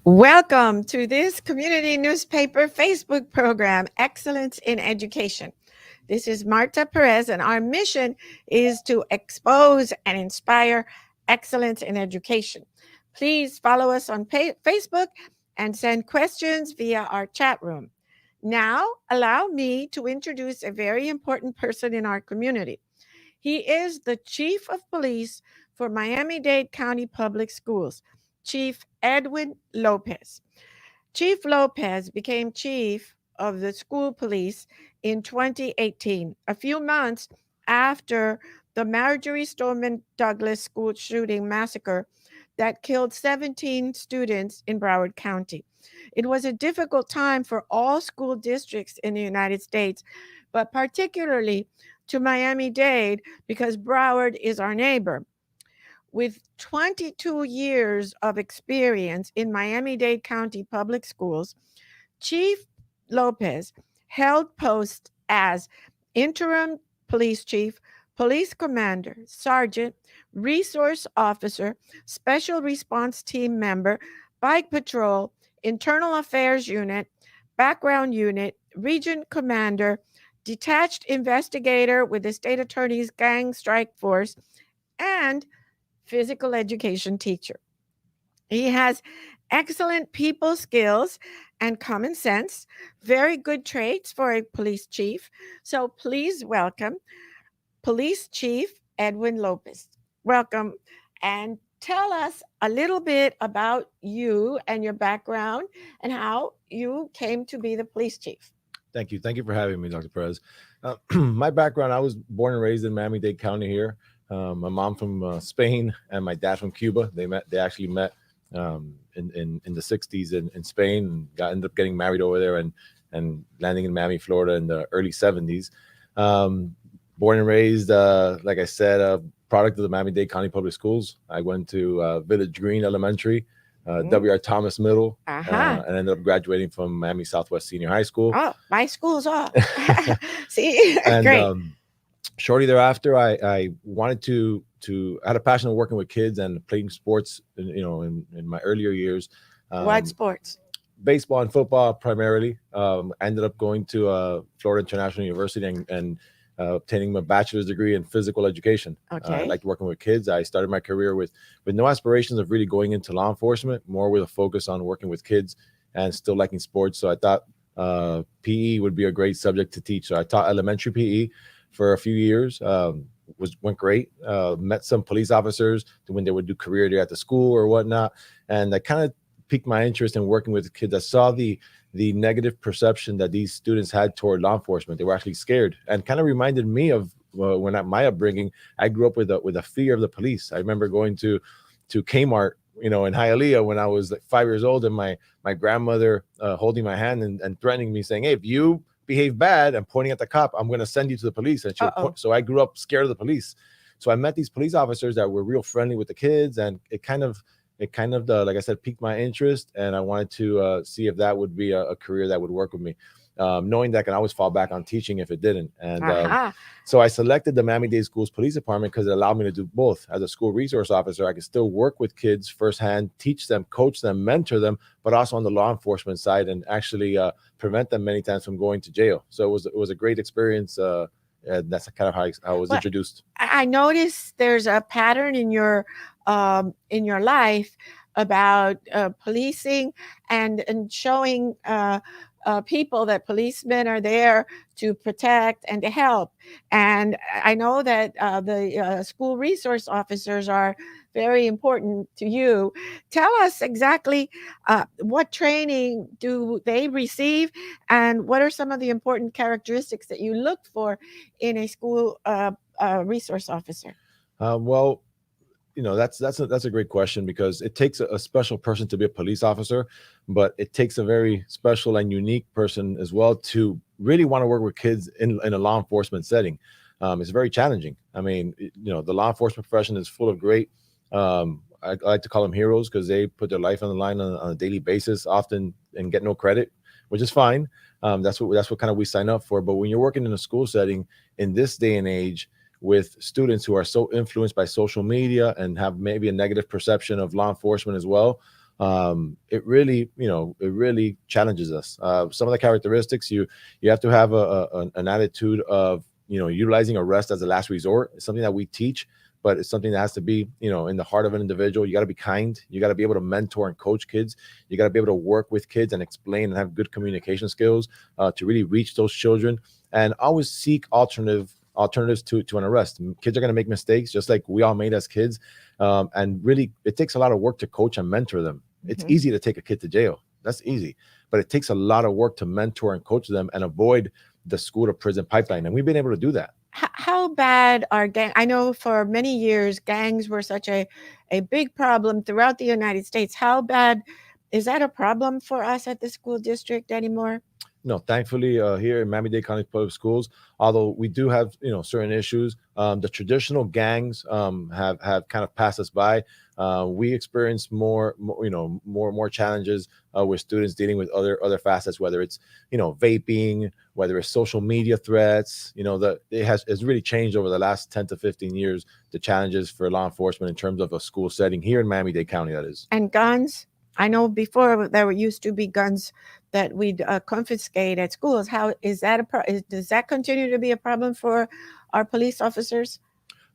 Welcome to this community newspaper Facebook program, Excellence in Education. This is Marta Perez, and our mission is to expose and inspire excellence in education. Please follow us on Facebook and send questions via our chat room. Now, allow me to introduce a very important person in our community. He is the Chief of Police for Miami-Dade County Public Schools, Chief Edwin Lopez. Chief Lopez became chief of the school police in 2018, a few months after the Marjorie Stoneman Douglas school shooting massacre that killed 17 students in Broward County. It was a difficult time for all school districts in the United States, but particularly to Miami-Dade because Broward is our neighbor. With 22 years of experience in Miami-Dade County Public Schools, Chief Lopez held posts as interim police chief, police commander, sergeant, resource officer, special response team member, bike patrol, internal affairs unit, background unit, region commander, detached investigator with the state attorney's gang strike force, and physical education teacher. He has excellent people skills and common sense, very good traits for a police chief. So please welcome Police Chief Edwin Lopez. Welcome, and tell us a little bit about you and your background and how you came to be the police chief. Thank you. Thank you for having me, Dr. Perez. My background, I was born and raised in Miami-Dade County here. My mom from Spain and my dad from Cuba. They actually met in the 60s in Spain and ended up getting married over there and landing in Miami, Florida in the early 70s. Born and raised, like I said, a product of the Miami-Dade County Public Schools. I went to Village Green Elementary, W.R. Thomas Middle, and ended up graduating from Miami Southwest Senior High School. Oh, my school's off. See, and, great. Shortly thereafter, I wanted to I had a passion of working with kids and playing sports, in my earlier years. What sports? Baseball and football primarily. I ended up going to Florida International University and obtaining my bachelor's degree in physical education. Okay. I liked working with kids. I started my career with no aspirations of really going into law enforcement, more with a focus on working with kids and still liking sports. So I thought PE would be a great subject to teach. So I taught elementary PE for a few years. Went great. Met some police officers when they would do career day at the school or whatnot, and I kind of piqued my interest in working with kids. I saw the negative perception that these students had toward law enforcement. They were actually scared, and kind of reminded me of when at my upbringing, I grew up with a fear of the police. I remember going to Kmart, in Hialeah when I was like 5 years old, and my grandmother holding my hand and threatening me, saying, "Hey, if you behave bad," and pointing at the cop, "I'm going to send you to the police." And so I grew up scared of the police. So I met these police officers that were real friendly with the kids, and it kind of like I said, piqued my interest, and I wanted to see if that would be a career that would work with me, knowing that I can always fall back on teaching if it didn't. And so I selected the Miami-Dade Schools Police Department because it allowed me to do both. As a school resource officer, I could still work with kids firsthand, teach them, coach them, mentor them, but also on the law enforcement side, and actually prevent them many times from going to jail. So it was a great experience. That's kind of how I was introduced. I noticed there's a pattern in your life about policing and showing people that policemen are there to protect and to help. And I know that the school resource officers are very important to you. Tell us exactly what training do they receive, and what are some of the important characteristics that you look for in a school resource officer? Well, that's a great question, because it takes a special person to be a police officer, but it takes a very special and unique person as well to really want to work with kids in a law enforcement setting. It's very challenging. I mean, the law enforcement profession is full of great, I like to call them heroes, because they put their life on the line on a daily basis, often, and get no credit, which is fine. That's what kind of we sign up for. But when you're working in a school setting in this day and age, with students who are so influenced by social media and have maybe a negative perception of law enforcement as well, it really, it really challenges us. Some of the characteristics, you have to have an attitude of, utilizing arrest as a last resort. It's something that we teach, but it's something that has to be, in the heart of an individual. You got to be kind. You got to be able to mentor and coach kids. You got to be able to work with kids and explain and have good communication skills to really reach those children, and always seek alternatives to an arrest. Kids are going to make mistakes, just like we all made as kids, and really, it takes a lot of work to coach and mentor them. It's Mhm. easy to take a kid to jail. That's easy, but it takes a lot of work to mentor and coach them and avoid the school to prison pipeline, and we've been able to do that. How bad are gang? I know for many years gangs were such a big problem throughout the United States. How bad is that a problem for us at the school district anymore? No, thankfully, here in Miami-Dade County Public Schools, although we do have, certain issues, the traditional gangs have kind of passed us by. We experience more challenges with students dealing with other facets, whether it's, vaping, whether it's social media threats. That it's really changed over the last 10 to 15 years, the challenges for law enforcement in terms of a school setting here in Miami-Dade County. That is. And guns. I know before there used to be guns that we'd confiscate at schools. How is that does that continue to be a problem for our police officers?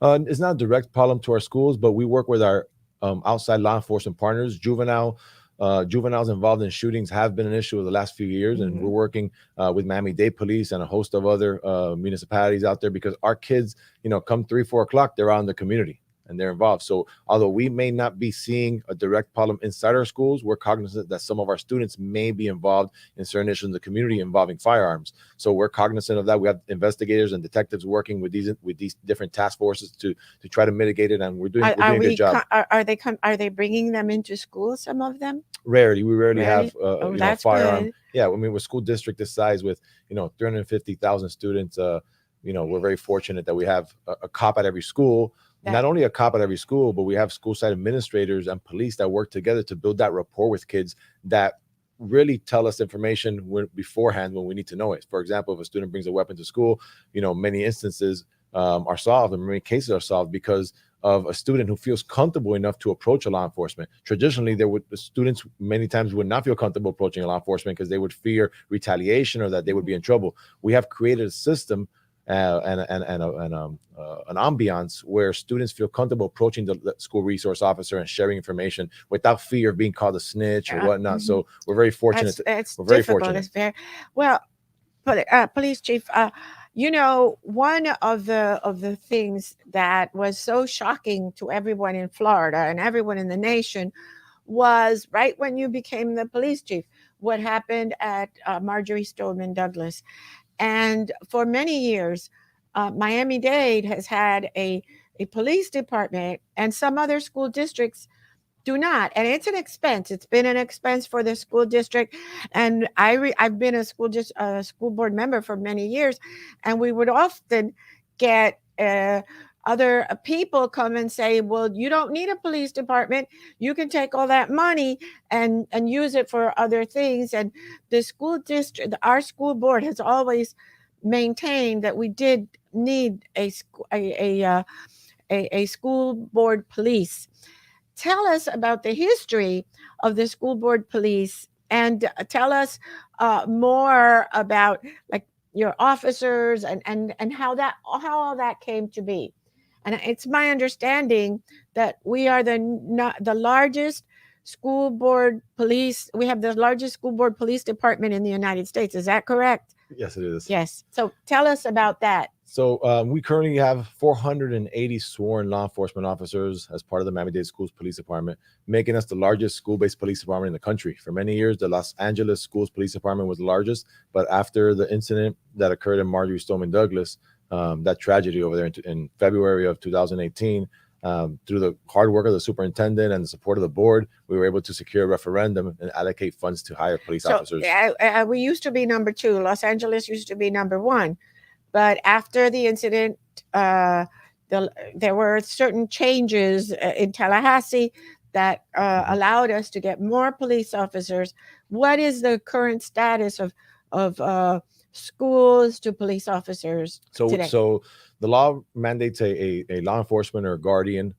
It's not a direct problem to our schools, but we work with our outside law enforcement partners. Juveniles involved in shootings have been an issue of the last few years, and Mhm. we're working with Miami-Dade Police and a host of other municipalities out there, because our kids, come 3, 4 o'clock, they're out in the community and they're involved. So although we may not be seeing a direct problem inside our schools, we're cognizant that some of our students may be involved in certain issues in the community involving firearms. So we're cognizant of that. We have investigators and detectives working with these different task forces to try to mitigate it, and we're Are doing a good we job. are they bringing them into school? Some of them We rarely rarely. have Oh, a that's firearm. good. Yeah, I mean, with school district this size, with 350,000 students, we're very fortunate that we have a cop at every school. Not That only a cop at every school, but we have school site administrators and police that work together to build that rapport with kids, that really tell us information beforehand when we need to know it. For example, if a student brings a weapon to school, many instances are solved, and many cases are solved because of a student who feels comfortable enough to approach a law enforcement. Traditionally, the students many times would not feel comfortable approaching a law enforcement because they would fear retaliation or that they would be in trouble. We have created a system and an ambiance where students feel comfortable approaching the school resource officer and sharing information without fear of being called a snitch or whatnot. mhm. So we're very fortunate. That's We're very difficult. fortunate. It's very well. Police chief, one of the things that was so shocking to everyone in Florida and everyone in the nation was right when you became the police chief. What happened at Marjorie Stoneman Douglas, and for many years, Miami-Dade has had a police department, and some other school districts do not, and it's an expense. It's been an expense for the school district, and I've been a school board member for many years, and we would often get other people come and say, well, you don't need a police department, you can take all that money and use it for other things. And the school district, our school board has always maintained that we did need a school board police. Tell us about the history of the school board police, and tell us more about, like, your officers and how all that came to be. And it's my understanding that we are the largest school board police. We have the largest school board police department in the United States. Is that correct? Yes, it is. Yes. So tell us about that. So we currently have 480 sworn law enforcement officers as part of the Miami-Dade Schools Police Department, making us the largest school-based police department in the country. For many years, the Los Angeles Schools Police Department was the largest, but after the incident that occurred in Marjorie Stoneman Douglas, that tragedy over there in February of 2018, through the hard work of the superintendent and the support of the board, we were able to secure a referendum and allocate funds to hire police officers. We used to be number two. Los Angeles used to be number one. But after the incident, uh, there were certain changes in Tallahassee that allowed us to get more police officers. What is the current status of schools to police officers So, today? so the law mandates a law enforcement or guardian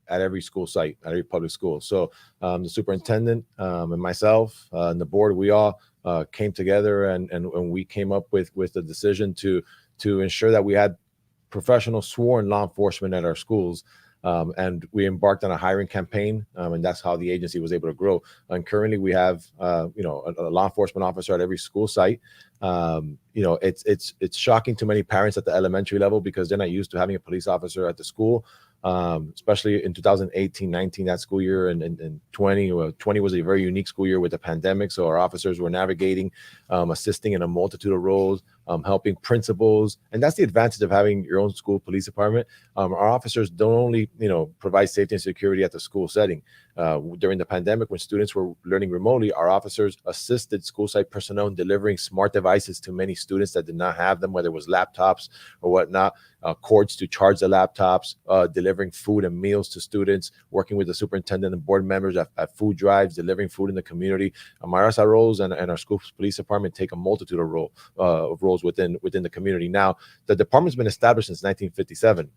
at every school site, at every public school. So the superintendent and myself and the board, we all came together and we came up with the decision to ensure that we had professional sworn law enforcement at our schools. And we embarked on a hiring campaign, and that's how the agency was able to grow. And currently, we have, a law enforcement officer at every school site. It's shocking to many parents at the elementary level because they're not used to having a police officer at the school. Especially in 2018-19, that school year, and 20 was a very unique school year with the pandemic. So our officers were navigating, assisting in a multitude of roles, helping principals. And that's the advantage of having your own school police department. Our officers don't only, provide safety and security at the school setting. During the pandemic, when students were learning remotely, our officers assisted school site personnel in delivering smart devices to many students that did not have them, whether it was laptops or whatnot, cords to charge the laptops, delivering food and meals to students, working with the superintendent and board members at food drives, delivering food in the community. Our SROs and our school police department take a multitude of roles within the community. Now, the department's been established since 1957.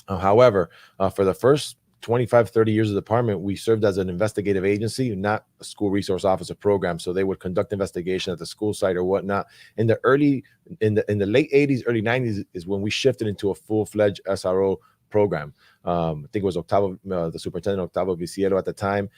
However, for the first 25, 30 years of the department, we served as an investigative agency, not a school resource officer program. So they would conduct investigation at the school site or whatnot. In the late 80s, early 90s is when we shifted into a full-fledged SRO program. I think it was the superintendent Octavio Vicielo at the time.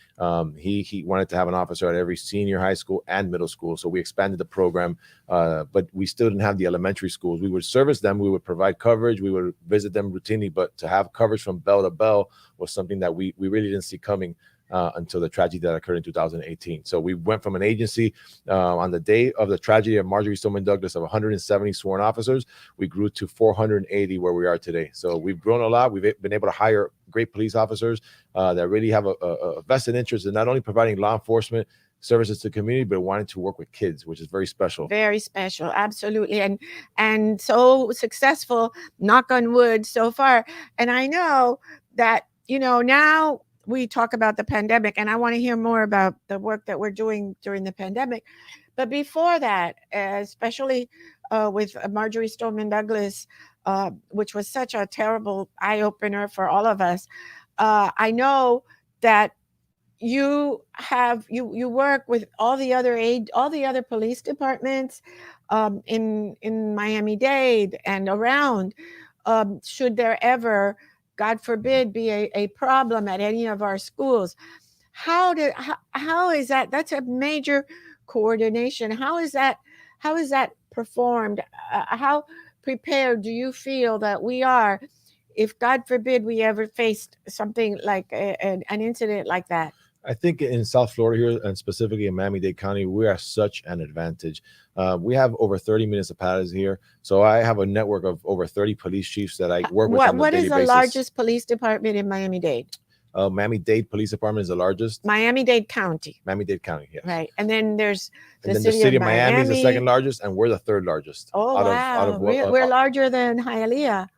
He wanted to have an officer at every senior high school and middle school. So we expanded the program, but we still didn't have the elementary schools. We would service them. We would provide coverage. We would visit them routinely, but to have coverage from bell to bell was something that we really didn't see coming until the tragedy that occurred in 2018. So we went from an agency on the day of the tragedy of Marjory Stoneman Douglas of 170 sworn officers, we grew to 480 where we are today. So we've grown a lot. We've been able to hire great police officers that really have a vested interest in not only providing law enforcement services to the community, but wanting to work with kids, which is very special. Very special, absolutely, and so successful. Knock on wood, so far. And I know that now we talk about the pandemic, and I want to hear more about the work that we're doing during the pandemic. But before that, especially with Marjory Stoneman Douglas, which was such a terrible eye opener for all of us, I know that you work with all the other police departments in Miami-Dade and around. Should there ever, God forbid, be a problem at any of our schools, how is that? That's a major coordination. How is that performed? How prepared do you feel that we are if, God forbid, we ever faced something like an incident like that? I think in South Florida here, and specifically in Miami-Dade County, we are such an advantage. We have over 30 municipalities here. So I have a network of over 30 police chiefs that I work with on a daily basis. What is the largest police department in Miami-Dade? Miami-Dade Police Department is the largest. Miami-Dade County. Miami-Dade County, yes. Right. And then there's the city of Miami is the second largest, and we're the third largest. Oh, wow. We're larger than Hialeah.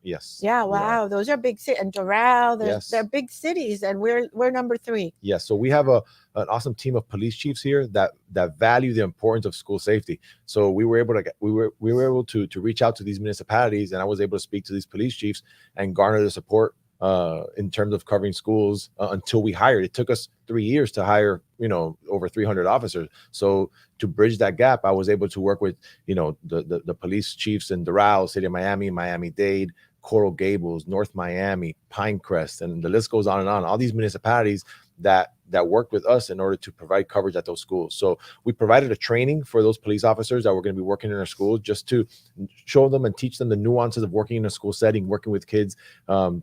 Yes. Yeah, wow. Those are big cities. And Doral, they're big cities, and we're number 3. Yes. So we have an awesome team of police chiefs here that value the importance of school safety. So we were able to reach out to these municipalities, and I was able to speak to these police chiefs and garner the support in terms of covering schools until we hired. It took us 3 years to hire, over 300 officers. So to bridge that gap, I was able to work with, the police chiefs in Doral, City of Miami, Miami-Dade, Coral Gables, North Miami, Pinecrest, and the list goes on and on. All these municipalities that worked with us in order to provide coverage at those schools. So we provided a training for those police officers that were going to be working in our schools, just to show them and teach them the nuances of working in a school setting, working with kids,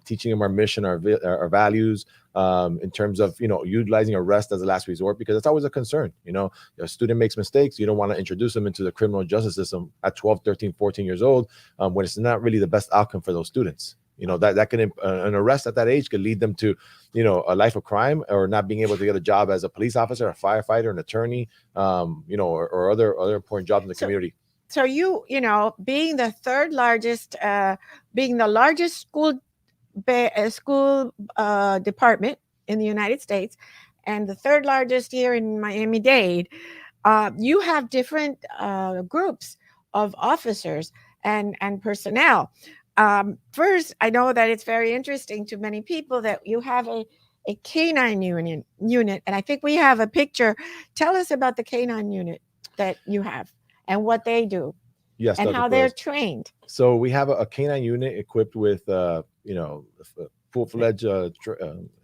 teaching them our mission, our values, in terms of, utilizing arrest as a last resort, because that's always a concern. A student makes mistakes. You don't want to introduce them into the criminal justice system at 12, 13, 14 years old, when it's not really the best outcome for those students. That can, an arrest at that age could lead them to, a life of crime, or not being able to get a job as a police officer, a firefighter, an attorney, or other important jobs in the community. So being the third largest, being the largest school department in the United States, and the third largest here in Miami-Dade, you have different groups of officers and personnel. First, I know that it's very interesting to many people that you have a canine unit, and I think we have a picture. Tell us about the canine unit that you have and what they do Yes, and Dr. how they're Perez. trained. So we have a canine unit equipped with, a full-fledged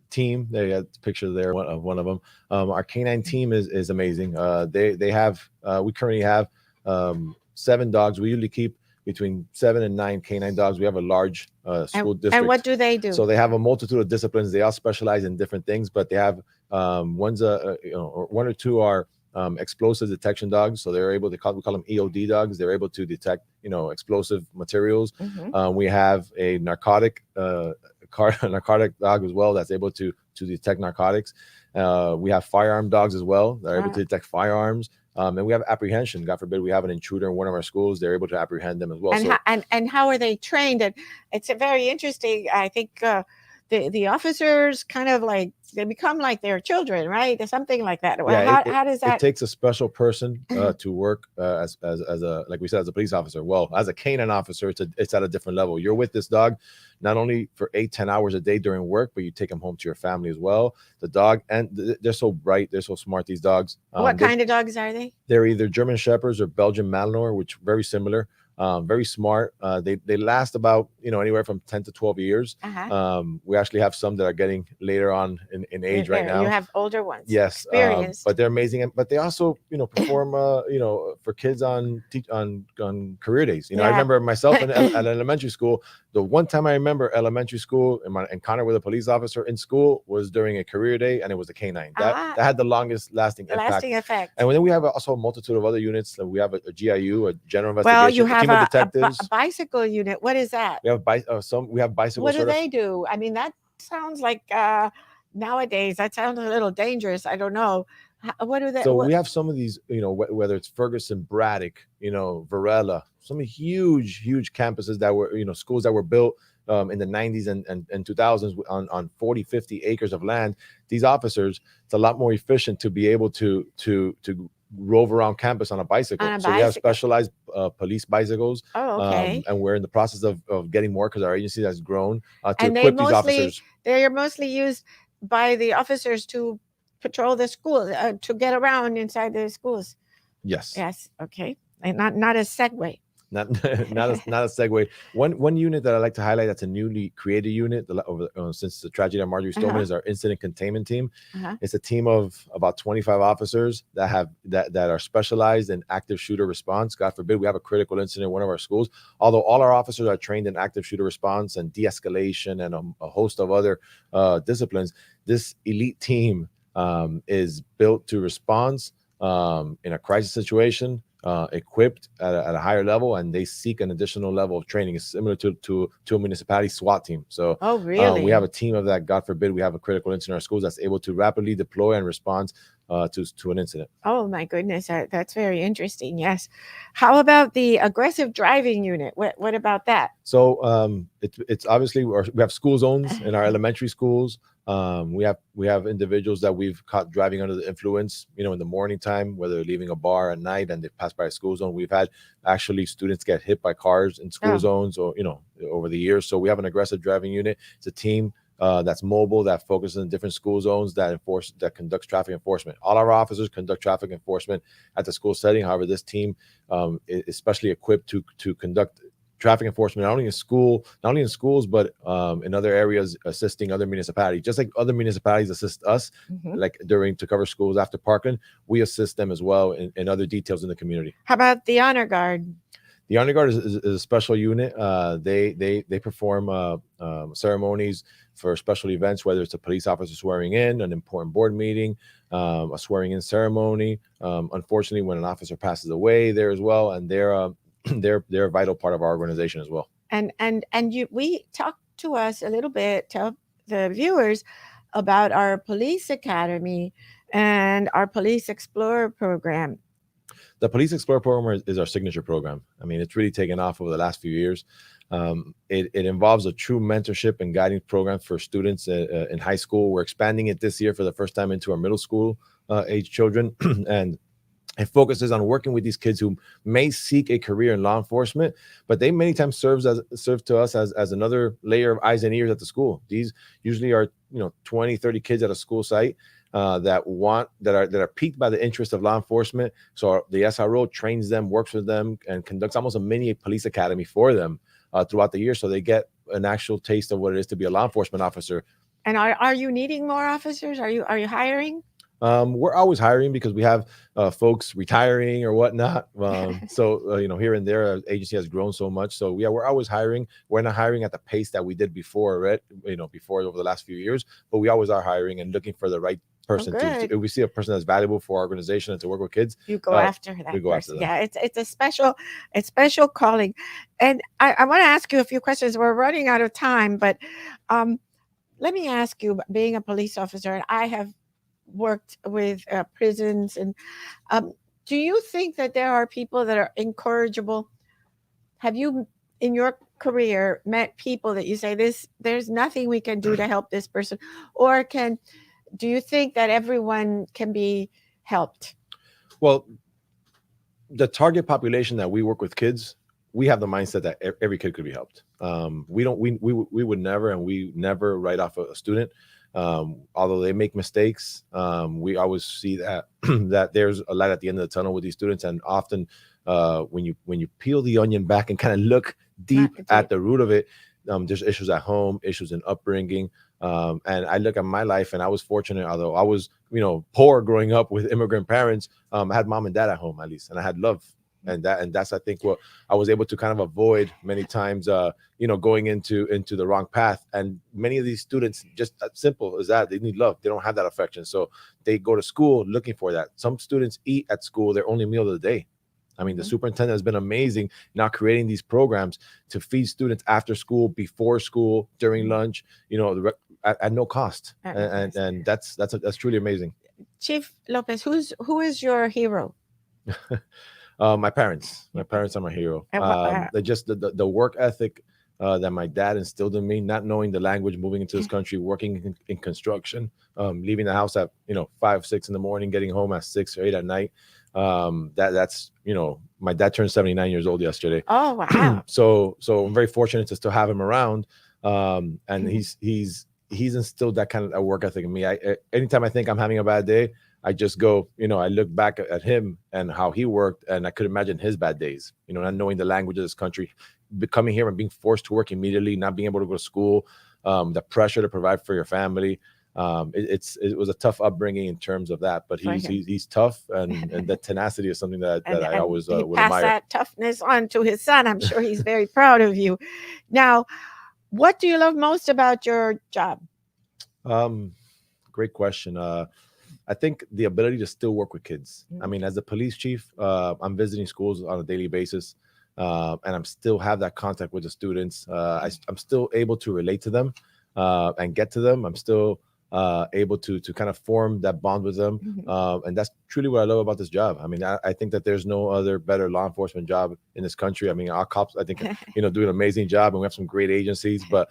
team. They got a picture there of one of them. Our canine team is amazing. They have we currently have 7 dogs. We usually keep between 7 and 9 canine dogs. We have a large school district. And what do they do? So they have a multitude of disciplines. They all specialize in different things, but they have one's or one or two are explosive detection dogs. So they're able to we call them EOD dogs. They're able to detect explosive materials. We have a narcotic narcotic dog as well that's able to detect narcotics. We have firearm dogs as well that are able to detect firearms. And we have apprehension. God forbid we have an intruder in one of our schools, they're able to apprehend them as well. And how are they trained? And it's a very interesting. I think the officers kind of like they become like their children, right? Or something like that. Yeah, how does that? It takes a special person to work as a, like we said, as a police officer. Well, as a canine officer, it's at a different level. You're with this dog not only for 8-10 hours a day during work, but you take them home to your family as well. The dog, and they're so bright, they're so smart. These dogs. What kind of dogs are they? They're either German Shepherds or Belgian Malinois, which very similar. Very smart. They last about anywhere from 10 to 12 years. We actually have some that are getting later on in age right now. You have older ones. Yes, but they're amazing. But they also perform for kids on career days. I remember myself at elementary school. The one time I remember elementary school and my encounter with a police officer in school was during a career day, and it was a canine. That had the longest lasting effect. And then we have also a multitude of other units. We have a GIU, a general investigation. Well, you have a bicycle unit. What is that? We have bicycle. What do they do? I mean, that sounds like nowadays that sounds a little dangerous. I don't know. What do they? So we have some of these, whether it's Ferguson, Braddock, Varela, some huge campuses that were, schools that were built in the 90s and 2000s on 40, 50 acres of land. These officers, it's a lot more efficient to be able to rove around campus on a bicycle. So we have specialized police bicycles. Oh, okay. And we're in the process of getting more because our agency has grown to equip these officers. They're mostly used by the officers to patrol the school, to get around inside the schools. Yes. Okay. And not a segue. Not a segue. One unit that I like to highlight that's a newly created unit since the tragedy of Marjorie Stoneman is our incident containment team. It's a team of about 25 officers that are specialized in active shooter response. God forbid we have a critical incident in one of our schools. Although all our officers are trained in active shooter response and de-escalation and a host of other disciplines, this elite team is built to respond in a crisis situation. Equipped at a higher level, and they seek an additional level of training. It's similar to a municipality SWAT team. So, really? We have a team of that. God forbid we have a critical incident in our schools that's able to rapidly deploy and respond to an incident. Oh my goodness, that's very interesting. Yes. How about the aggressive driving unit? What about that? So it's obviously we have school zones in our elementary schools. We have individuals that we've caught driving under the influence, in the morning time, whether they're leaving a bar at night and they pass by a school zone. We've had actually students get hit by cars in school zones or, over the years. So we have an aggressive driving unit. It's a team that's mobile, that focuses on different school zones, that conducts traffic enforcement. All our officers conduct traffic enforcement at the school setting. However, this team is especially equipped to conduct traffic enforcement not only in schools, but in other areas, assisting other municipalities. Just like other municipalities assist us, like to cover schools after Parkland, we assist them as well in other details in the community. How about the honor guard? The honor guard is a special unit. They perform ceremonies for special events, whether it's a police officer swearing in, an important board meeting, a swearing in ceremony. Unfortunately, when an officer passes away, there as well, and they're a vital part of our organization as well. And we talked to us a little bit, tell the viewers about our police academy and our police explorer program. The police explorer program is our signature program. I mean, it's really taken off over the last few years. It involves a true mentorship and guiding program for students in high school. We're expanding it this year for the first time into our middle school age children, and It focuses on working with these kids who may seek a career in law enforcement, but they many times serve to us as another layer of eyes and ears at the school. These usually are 20, 30 kids at a school site that are piqued by the interest of law enforcement. So the SRO trains them, works with them, and conducts almost a mini police academy for them throughout the year, so they get an actual taste of what it is to be a law enforcement officer. And are you needing more officers? Are you hiring? We're always hiring because we have folks retiring or whatnot. So here and there, our agency has grown so much. So yeah, we're always hiring. We're not hiring at the pace that we did before, right? Before over the last few years, but we always are hiring and looking for the right person. Good. If we see a person that's valuable for our organization and to work with kids, You go after that we go after person. them. Yeah, it's a special calling. And I want to ask you a few questions. We're running out of time, but let me ask you, being a police officer, and I have worked with prisons, and do you think that there are people that are incorrigible? Have you, in your career, met people that you say there's nothing we can do to help this person, or do you think that everyone can be helped? Well, the target population that we work with, kids, we have the mindset that every kid could be helped. We would never, and we never write off a student. Although they make mistakes, we always see that that there's a light at the end of the tunnel with these students. And often, when you peel the onion back and kind of look deep at the root of it, there's issues at home, issues in upbringing. And I look at my life, and I was fortunate, although I was poor growing up with immigrant parents. I had mom and dad at home at least, and I had love. And that's I think what I was able to kind of avoid many times, going into the wrong path. And many of these students, just as simple as that, they need love. They don't have that affection, so they go to school looking for that. Some students eat at school their only meal of the day. I mean, the superintendent has been amazing now creating these programs to feed students after school, before school, during lunch, at no cost. And that's truly amazing. Chief Lopez, who is your hero? My parents are my hero. They just the work ethic that my dad instilled in me, not knowing the language, moving into this country, working in construction, leaving the house at 5, 6 in the morning, getting home at 6 or 8 at night. That's my dad turned 79 years old yesterday. Oh wow! So I'm very fortunate to still have him around, and he's instilled that kind of work ethic in me. Anytime I think I'm having a bad day, I just go, I look back at him and how he worked, and I could imagine his bad days, not knowing the language of this country, coming here and being forced to work immediately, not being able to go to school, the pressure to provide for your family. It was a tough upbringing in terms of that, but he's tough, and the tenacity is something that I always would admire. Pass that toughness on to his son. I'm sure he's very proud of you. Now, what do you love most about your job? Great question. I think the ability to still work with kids. I mean, as a police chief, I'm visiting schools on a daily basis, and I'm still have that contact with the students. I'm still able to relate to them and get to them. I'm still able to kind of form that bond with them, and that's truly what I love about this job. I mean, I think that there's no other better law enforcement job in this country. I mean, our cops, I think, do an amazing job, and we have some great agencies, but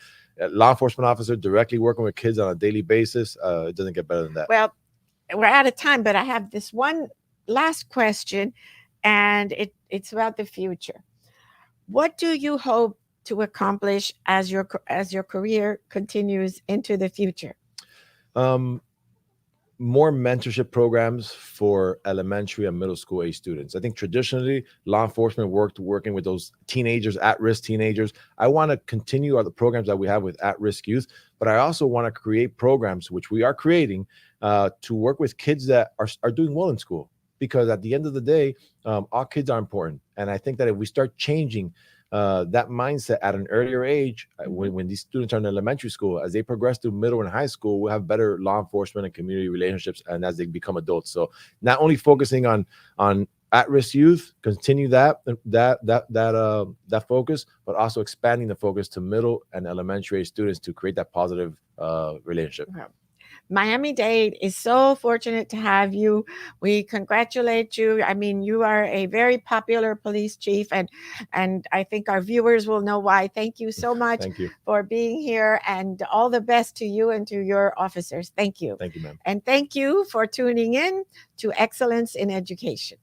law enforcement officer directly working with kids on a daily basis, it doesn't get better than that. Well, we're out of time, but I have this one last question, and it's about the future. What do you hope to accomplish as your career continues into the future? More mentorship programs for elementary and middle school age students. I think traditionally law enforcement working with those teenagers, at-risk teenagers. I want to continue the programs that we have with at-risk youth, but I also want to create programs, which we are creating, to work with kids that are doing well in school. Because at the end of the day, all kids are important. And I think that if we start changing that mindset at an earlier age, when these students are in elementary school, as they progress through middle and high school, we'll have better law enforcement and community relationships, and as they become adults. So not only focusing on at-risk youth, continue that focus, but also expanding the focus to middle and elementary age students to create that positive relationship. Wow. Miami-Dade is so fortunate to have you. We congratulate you. I mean, you are a very popular police chief, and I think our viewers will know why. Thank you so much Thank you for being here, and all the best to you and to your officers. Thank you. Thank you, ma'am. And thank you for tuning in to Excellence in Education.